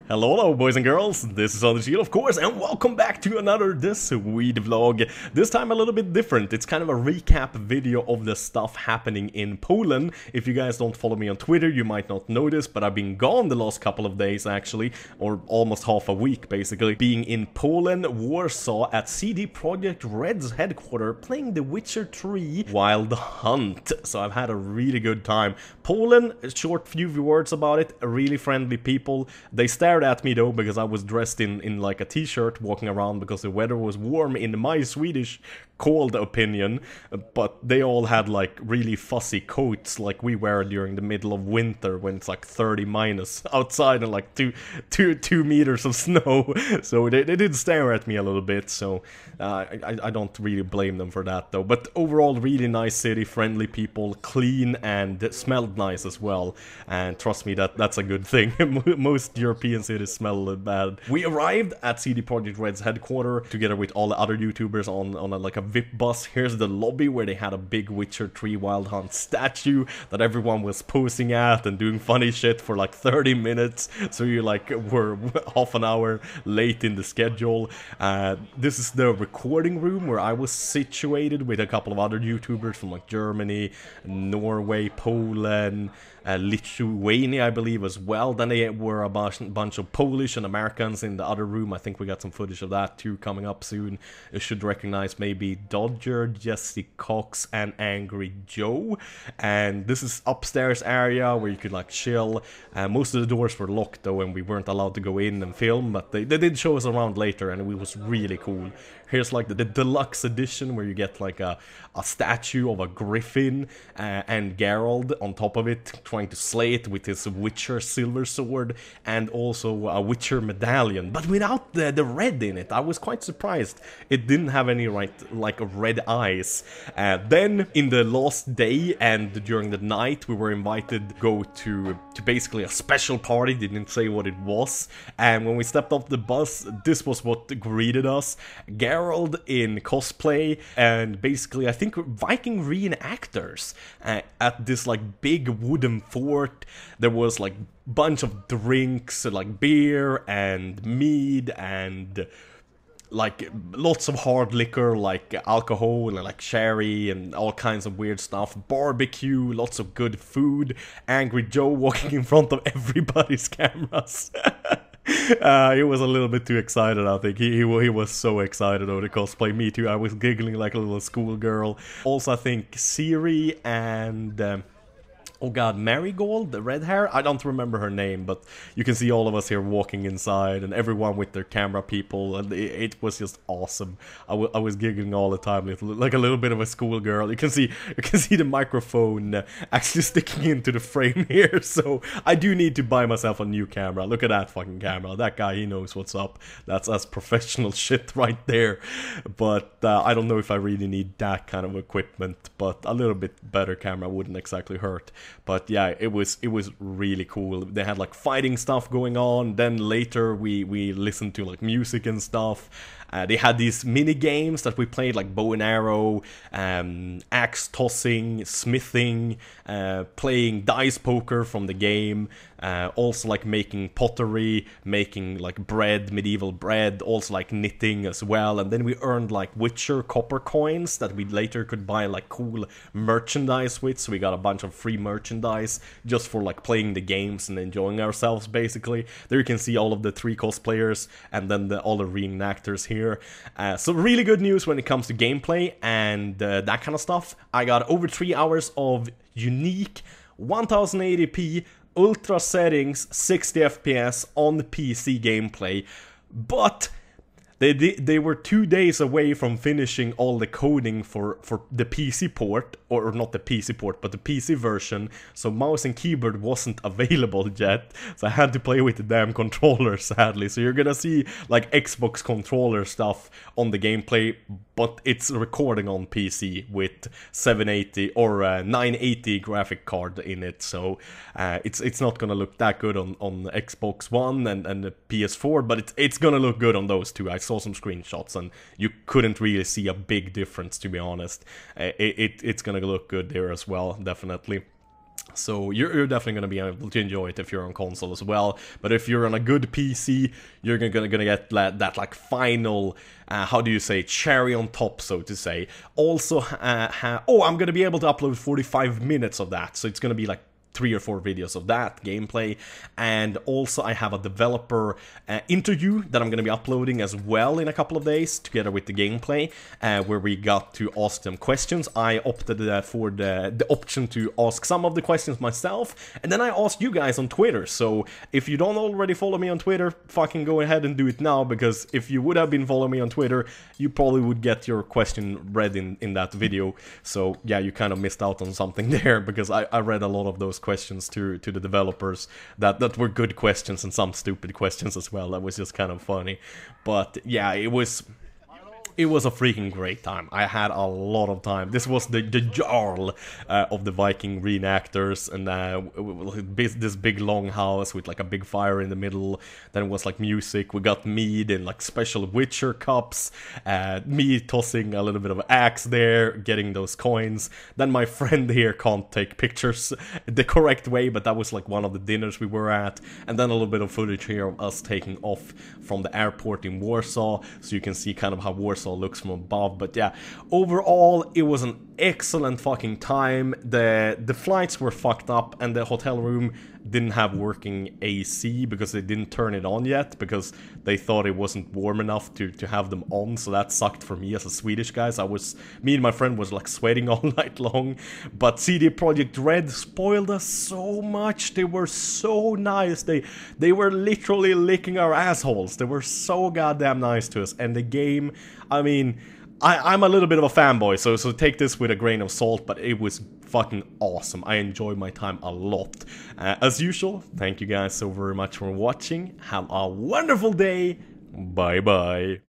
Hello boys and girls, this is Ostersund of course, and welcome back to another This Swede vlog. This time a little bit different. It's kind of a recap video of the stuff happening in Poland. If you guys don't follow me on Twitter, you might not know this, but I've been gone the last couple of days actually, or almost half a week basically, being in Poland, Warsaw at CD Projekt Red's headquarters, playing The Witcher 3 Wild Hunt. So I've had a really good time. Poland, a short few words about it, really friendly people. They stared at me though because I was dressed in like a t-shirt walking around because the weather was warm in my Swedish cold opinion, but they all had like really fussy coats like we wear during the middle of winter when it's like 30 minus outside and like two meters of snow. So they did stare at me a little bit, so I don't really blame them for that though. But overall, really nice city, friendly people, clean, and smelled nice as well. And trust me, that's a good thing. Most European cities smell bad. We arrived at CD Projekt Red's headquarters together with all the other YouTubers on like a VIP bus. Here's the lobby where they had a big Witcher 3 Wild Hunt statue that everyone was posing at and doing funny shit for like 30 minutes. So you like were half an hour late in the schedule. This is the recording room where I was situated with a couple of other YouTubers from like Germany, Norway, Poland, Lithuania, I believe, as well. Then they were a bunch of Polish and Americans in the other room. I think we got some footage of that too coming up soon. You should recognize maybe Dodger, Jesse Cox, and Angry Joe. And this is upstairs area where you could like chill. Most of the doors were locked though, and we weren't allowed to go in and film, but they did show us around later, and it was really cool. Here's like the deluxe edition where you get like a statue of a griffin and Geralt on top of it, trying to slay it with his Witcher silver sword, and also a Witcher medallion, but without the red in it. I was quite surprised it didn't have any like red eyes. Then in the last day and during the night we were invited to go to basically a special party. Didn't say what it was, and when we stepped off the bus, this was what greeted us. Geralt in cosplay, and basically I think Viking reenactors at this like big wooden fort. There was like bunch of drinks, like beer and mead and like lots of hard liquor like alcohol and like sherry and all kinds of weird stuff, barbecue, lots of good food, Angry Joe walking in front of everybody's cameras. He was a little bit too excited, I think. He was so excited over the cosplay. Me too, I was giggling like a little schoolgirl. Also, I think Siri and oh god, Marigold, the red hair? I don't remember her name, but you can see all of us here walking inside and everyone with their camera people, and it was just awesome. I was giggling all the time, like a little bit of a schoolgirl. You can see the microphone actually sticking into the frame here, so I do need to buy myself a new camera. Look at that fucking camera. That guy, he knows what's up. That's professional shit right there. But I don't know if I really need that kind of equipment, but a little bit better camera wouldn't exactly hurt. But yeah, it was really cool. They had like fighting stuff going on. Then later we listened to like music and stuff. They had these mini games that we played, like bow and arrow, axe tossing, smithing, playing dice poker from the game, also like making pottery, making like bread, medieval bread, also like knitting as well. And then we earned like Witcher copper coins that we later could buy like cool merchandise with. So we got a bunch of free merchandise just for like playing the games and enjoying ourselves basically. There you can see all of the 3 cosplayers and then all the reenactors here. So really good news when it comes to gameplay and that kind of stuff. I got over 3 hours of unique 1080p ultra settings 60 FPS on PC gameplay, but they were 2 days away from finishing all the coding for the PC port, or not the PC port, but the PC version, so mouse and keyboard wasn't available yet, so I had to play with the damn controller, sadly. So you're gonna see like Xbox controller stuff on the gameplay, but it's recording on PC with 780 or 980 graphic card in it, so it's not gonna look that good on Xbox One and the PS4, but it's gonna look good on those two. I saw some screenshots and you couldn't really see a big difference, to be honest. It's gonna look good there as well, definitely. So you're definitely going to be able to enjoy it if you're on console as well. But if you're on a good PC, you're gonna get that like final, how do you say, cherry on top, so to say. Also, I'm gonna be able to upload 45 minutes of that, so it's gonna be like 3 or 4 videos of that gameplay. And also I have a developer interview that I'm going to be uploading as well in a couple of days together with the gameplay, where we got to ask them questions. I opted for the option to ask some of the questions myself, and then I asked you guys on Twitter. So if you don't already follow me on Twitter, fucking go ahead and do it now, because if you would have been following me on Twitter, you probably would get your question read in that video. So yeah, you kind of missed out on something there, because I read a lot of those questions to the developers that were good questions, and some stupid questions as well. That was just kind of funny. But yeah, it was a freaking great time. I had a lot of time. This was the Jarl of the Viking reenactors, and this big long house with like a big fire in the middle. Then it was like music. We got mead and like special Witcher cups. Me tossing a little bit of axe there, getting those coins. Then my friend here can't take pictures the correct way, but that was like one of the dinners we were at. And then a little bit of footage here of us taking off from the airport in Warsaw, so you can see kind of how Warsaw looks from above. But yeah, overall it was an excellent fucking time. The flights were fucked up, and the hotel room didn't have working AC because they didn't turn it on yet, because they thought it wasn't warm enough to have them on. So that sucked for me as a Swedish guy. Me and my friend was like sweating all night long. But CD Projekt Red spoiled us so much. They were so nice. They were literally licking our assholes. They were so goddamn nice to us. And the game, I mean, I'm a little bit of a fanboy, so take this with a grain of salt, but it was fucking awesome. I enjoyed my time a lot. As usual, thank you guys so very much for watching. Have a wonderful day. Bye bye.